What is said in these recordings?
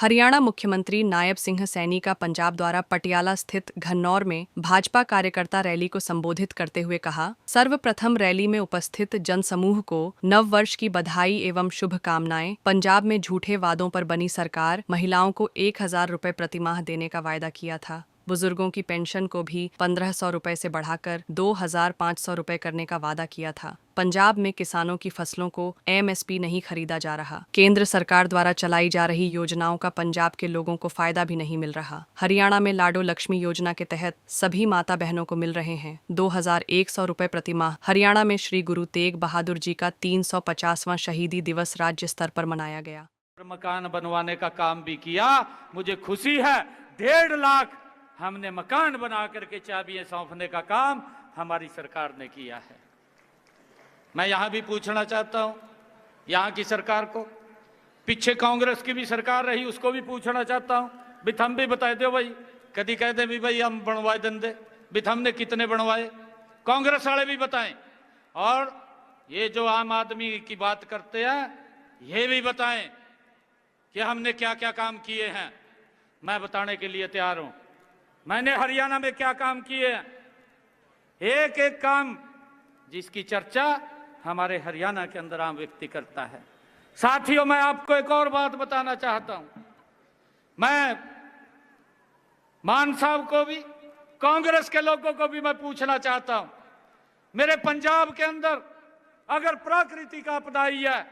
हरियाणा मुख्यमंत्री नायब सिंह सैनी का पंजाब द्वारा पटियाला स्थित घन्नौर में भाजपा कार्यकर्ता रैली को संबोधित करते हुए कहा, सर्वप्रथम रैली में उपस्थित जनसमूह को नव वर्ष की बधाई एवं शुभकामनाएं। पंजाब में झूठे वादों पर बनी सरकार महिलाओं को 1000 रुपये प्रतिमाह देने का वायदा किया था। बुजुर्गों की पेंशन को भी 1500 रुपये से बढ़ाकर 2500 रुपये करने का वादा किया था। पंजाब में किसानों की फसलों को एमएसपी नहीं खरीदा जा रहा। केंद्र सरकार द्वारा चलाई जा रही योजनाओं का पंजाब के लोगों को फायदा भी नहीं मिल रहा। हरियाणा में लाडो लक्ष्मी योजना के तहत सभी माता बहनों को मिल रहे हैं 2100 रुपये प्रतिमाह। हरियाणा में श्री गुरु तेग बहादुर जी का 350वां शहीदी दिवस राज्य स्तर पर मनाया गया। मकान बनवाने का काम भी किया। मुझे खुशी है 1.5 लाख हमने मकान बना करके चाबियां सौंपने का काम हमारी सरकार ने किया है। मैं यहां भी पूछना चाहता हूं यहां की सरकार को, पीछे कांग्रेस की भी सरकार रही उसको भी पूछना चाहता हूं, भी थम भी बताए दो भाई, कभी कहते भी भाई हम बनवाए धंधे, भी हमने कितने बनवाए, कांग्रेस वाले भी बताएं। और ये जो आम आदमी की बात करते हैं ये भी बताएं कि हमने क्या क्या काम किए हैं। मैं बताने के लिए तैयार हूं। मैंने हरियाणा में क्या काम किए हैं, एक एक काम जिसकी चर्चा हमारे हरियाणा के अंदर आम व्यक्ति करता है। साथियों, मैं आपको एक और बात बताना चाहता हूं। मैं मान साहब को भी, कांग्रेस के लोगों को भी मैं पूछना चाहता हूं, मेरे पंजाब के अंदर अगर प्राकृतिक आपदा आई है,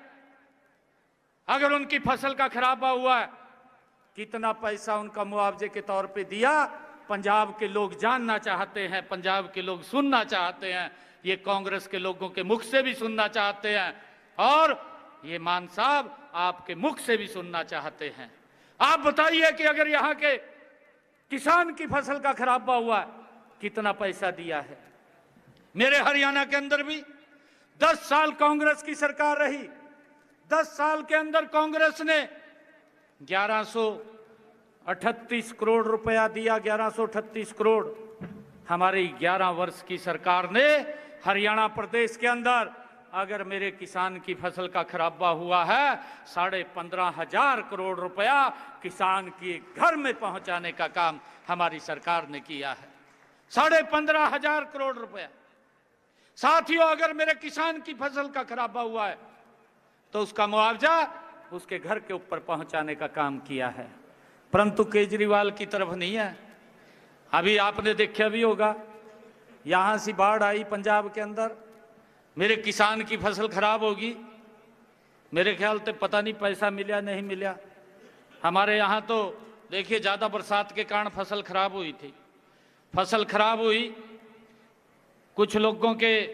अगर उनकी फसल का खराबा हुआ है, कितना पैसा उनका मुआवजे के तौर पे दिया, पंजाब के लोग जानना चाहते हैं, पंजाब के लोग सुनना चाहते हैं। ये कांग्रेस के लोगों के मुख से भी सुनना चाहते हैं और ये मान साहब आपके मुख से भी सुनना चाहते हैं। आप बताइए कि अगर यहां के किसान की फसल का खराबा हुआ है, कितना पैसा दिया है। मेरे हरियाणा के अंदर भी 10 साल कांग्रेस की सरकार रही। 10 साल के अंदर कांग्रेस ने 1138 करोड़ रुपया दिया। 1138 करोड़ हमारी 11 वर्ष की सरकार ने हरियाणा प्रदेश के अंदर अगर मेरे किसान की फसल का खराबा हुआ है, 15,500 करोड़ रुपया किसान के घर में पहुंचाने का काम हमारी सरकार ने किया है। 15,500 करोड़ रुपया। साथियों, अगर मेरे किसान की फसल का खराबा हुआ है तो उसका मुआवजा उसके घर के ऊपर पहुंचाने का काम किया है, परंतु केजरीवाल की तरफ नहीं है। अभी आपने देखा भी होगा, यहां से बाढ़ आई पंजाब के अंदर, मेरे किसान की फसल खराब होगी, मेरे ख्याल से पता नहीं पैसा मिला नहीं मिला। हमारे यहां तो देखिए ज्यादा बरसात के कारण फसल खराब हुई थी। फसल खराब हुई, कुछ लोगों के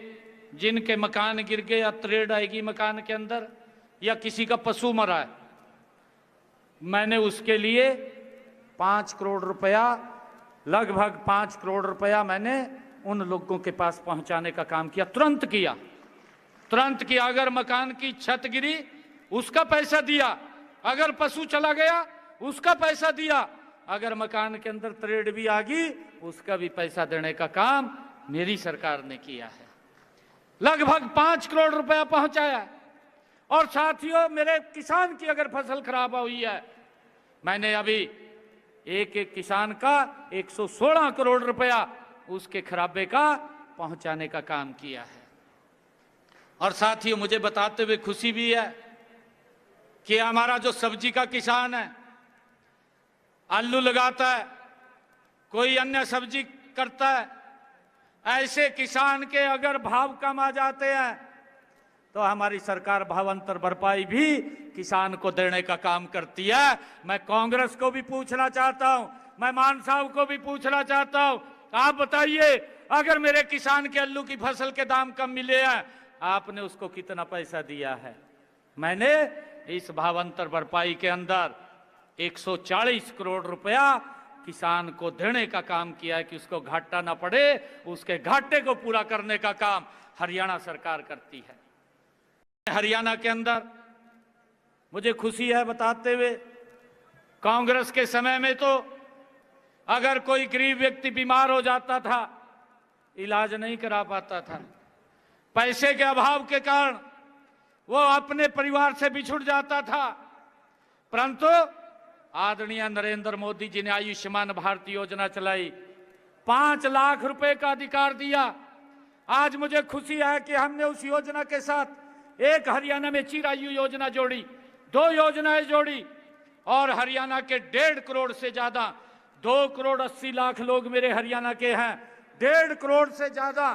जिनके मकान गिर गए या त्रेड़ आएगी मकान के अंदर, या किसी का पशु मरा है, मैंने उसके लिए 5 करोड़ रुपया, लगभग 5 करोड़ रुपया मैंने उन लोगों के पास पहुंचाने का काम किया। तुरंत किया। अगर मकान की छत गिरी उसका पैसा दिया, अगर पशु चला गया उसका पैसा दिया, अगर मकान के अंदर त्रेड़ भी आ गई उसका भी पैसा देने का काम मेरी सरकार ने किया है। लगभग 5 करोड़ रुपया पहुंचाया। और साथियों, मेरे किसान की अगर फसल खराब हुई है, मैंने अभी एक एक किसान का 116 करोड़ रुपया उसके खराबे का पहुंचाने का काम किया है। और साथियों, मुझे बताते हुए खुशी भी है कि हमारा जो सब्जी का किसान है, आलू लगाता है, कोई अन्य सब्जी करता है, ऐसे किसान के अगर भाव कम आ जाते हैं तो हमारी सरकार भावांतर भरपाई भी किसान को देने का काम करती है। मैं कांग्रेस को भी पूछना चाहता हूं, मैं मान साहब को भी पूछना चाहता हूं, आप बताइए अगर मेरे किसान के आलू की फसल के दाम कम मिले हैं, आपने उसको कितना पैसा दिया है। मैंने इस भावांतर भरपाई के अंदर 140 करोड़ रुपया किसान को देने का काम किया है कि उसको घाटा ना पड़े, उसके घाटे को पूरा करने का काम हरियाणा सरकार करती है। हरियाणा के अंदर मुझे खुशी है बताते हुए, कांग्रेस के समय में तो अगर कोई गरीब व्यक्ति बीमार हो जाता था, इलाज नहीं करा पाता था, पैसे के अभाव के कारण वो अपने परिवार से बिछुड़ जाता था, परंतु आदरणीय नरेंद्र मोदी जी ने आयुष्मान भारत योजना चलाई, 5 लाख रुपए का अधिकार दिया। आज मुझे खुशी है कि हमने उस योजना के साथ एक हरियाणा में चिरायु योजना जोड़ी, 2 योजनाएं जोड़ी और हरियाणा के 1.5 करोड़ से ज्यादा 2 करोड़ 80 लाख लोग मेरे हरियाणा के हैं। 1.5 करोड़ से ज्यादा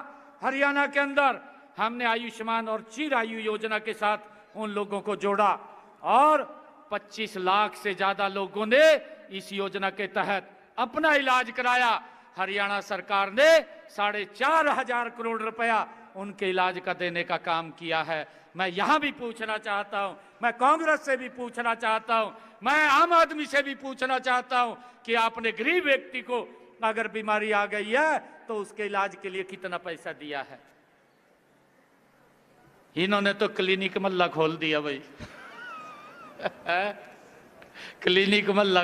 हरियाणा के अंदर हमने आयुष्मान और चिरायु योजना के साथ उन लोगों को जोड़ा और 25 लाख से ज्यादा लोगों ने इस योजना के तहत अपना इलाज कराया। हरियाणा सरकार ने 4,500 करोड़ रुपया उनके इलाज का देने का काम किया है। मैं यहां भी पूछना चाहता हूं, मैं कांग्रेस से भी पूछना चाहता हूं, मैं आम आदमी से भी पूछना चाहता हूं कि आपने गरीब व्यक्ति को अगर बीमारी आ गई है तो उसके इलाज के लिए कितना पैसा दिया है? इन्होंने तो क्लिनिक मल्ला खोल दिया भाई। क्लिनिक मल्ला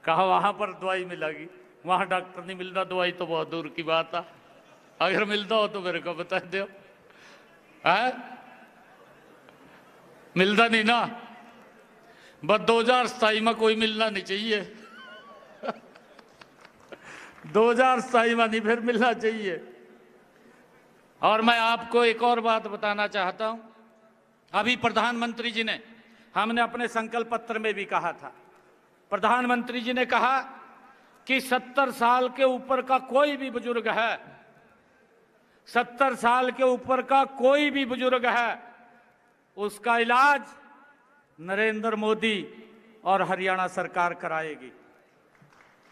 कहा वहां पर दवाई मिलेगी, वहां डॉक्टर नहीं मिलता, दवाई तो बहुत दूर की बात है। अगर मिलता हो तो मेरे को बता दो। मिलता नहीं ना, बस 2027 में कोई मिलना नहीं चाहिए। 2027 में नहीं, फिर मिलना चाहिए। और मैं आपको एक और बात बताना चाहता हूं। अभी प्रधानमंत्री जी ने, हमने अपने संकल्प पत्र में भी कहा था, प्रधानमंत्री जी ने कहा कि 70 साल के ऊपर का कोई भी बुजुर्ग है, 70 साल के ऊपर का कोई भी बुजुर्ग है, उसका इलाज नरेंद्र मोदी और हरियाणा सरकार कराएगी।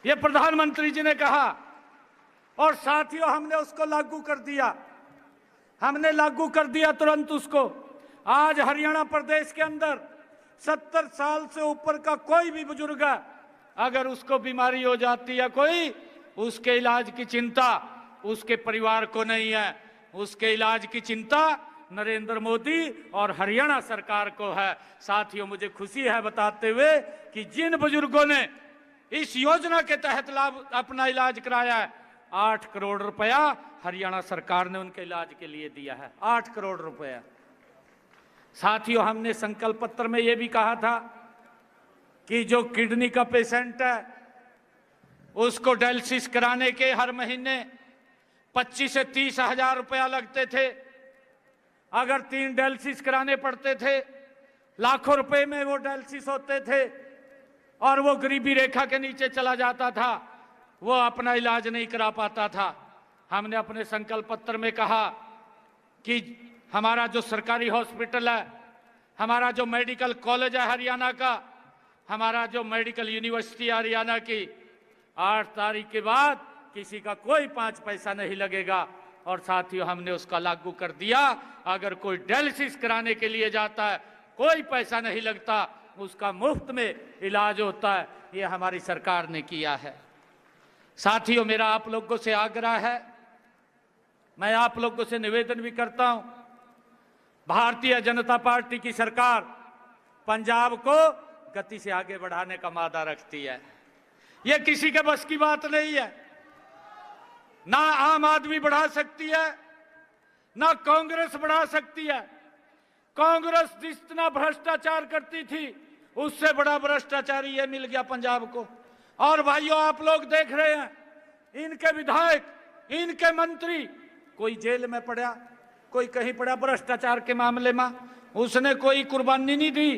ये प्रधानमंत्री जी ने कहा और साथियों हमने उसको लागू कर दिया, हमने लागू कर दिया तुरंत उसको। आज हरियाणा प्रदेश के अंदर 70 साल से ऊपर का कोई भी बुजुर्ग है, अगर उसको बीमारी हो जाती है कोई, उसके इलाज की चिंता उसके परिवार को नहीं है, उसके इलाज की चिंता नरेंद्र मोदी और हरियाणा सरकार को है। साथियों मुझे खुशी है बताते हुए कि जिन बुजुर्गों ने इस योजना के तहत लाभ अपना इलाज कराया है, 8 करोड़ रुपया हरियाणा सरकार ने उनके इलाज के लिए दिया है, 8 करोड़ रुपया। साथियों हमने संकल्प पत्र में यह भी कहा था कि जो किडनी का पेशेंट है उसको डायलिसिस कराने के हर महीने 25 से 30 हजार रुपया लगते थे। अगर 3 डायलिसिस कराने पड़ते थे, लाखों रुपए में वो डायलिसिस होते थे और वो गरीबी रेखा के नीचे चला जाता था, वो अपना इलाज नहीं करा पाता था। हमने अपने संकल्प पत्र में कहा कि हमारा जो सरकारी हॉस्पिटल है, हमारा जो मेडिकल कॉलेज है हरियाणा का, हमारा जो मेडिकल यूनिवर्सिटी है हरियाणा की, 8 तारीख के बाद किसी का कोई 5 पैसा नहीं लगेगा। और साथियों हमने उसका लागू कर दिया। अगर कोई डायलिसिस कराने के लिए जाता है कोई पैसा नहीं लगता, उसका मुफ्त में इलाज होता है। ये हमारी सरकार ने किया है। साथियों मेरा आप लोगों से आग्रह है, मैं आप लोगों से निवेदन भी करता हूं, भारतीय जनता पार्टी की सरकार पंजाब को गति से आगे बढ़ाने का मादा रखती है। यह किसी के बस की बात नहीं है, ना आम आदमी बढ़ा सकती है, ना कांग्रेस बढ़ा सकती है। कांग्रेस जितना भ्रष्टाचार करती थी उससे बड़ा भ्रष्टाचारी ये मिल गया पंजाब को। और भाइयों आप लोग देख रहे हैं, इनके विधायक, इनके मंत्री, कोई जेल में पड़ा, कोई कहीं पड़ा भ्रष्टाचार के मामले में, उसने कोई कुर्बानी नहीं दी।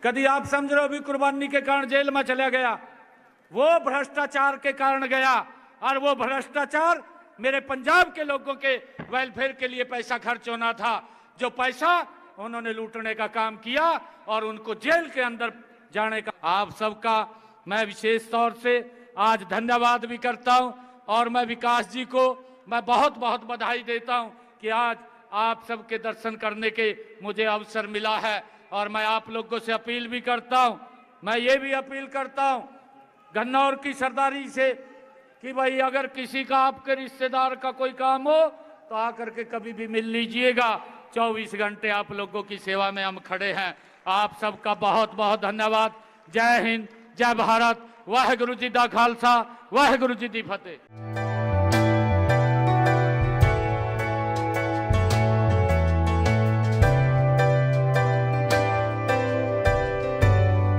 कभी आप समझ रहे हो भी कुर्बानी के कारण जेल में चला गया, वो भ्रष्टाचार के कारण गया। और वो भ्रष्टाचार मेरे पंजाब के लोगों के वेलफेयर के लिए पैसा खर्च होना था, जो पैसा उन्होंने लूटने का काम किया और उनको जेल के अंदर जाने का। आप सबका मैं विशेष तौर से आज धन्यवाद भी करता हूं और मैं विकास जी को मैं बहुत बहुत बधाई देता हूं कि आज आप सबके दर्शन करने के मुझे अवसर मिला है। और मैं आप लोगों से अपील भी करता हूं, मैं ये भी अपील करता हूं घन्नौर की सरदारी से कि भाई अगर किसी का आपके रिश्तेदार का कोई काम हो तो आकर के कभी भी मिल लीजिएगा। 24 घंटे आप लोगों की सेवा में हम खड़े हैं। आप सबका बहुत बहुत धन्यवाद। जय हिंद, जय भारत, वाहेगुरु जी दा खालसा, वाहेगुरु जी दी फतेह।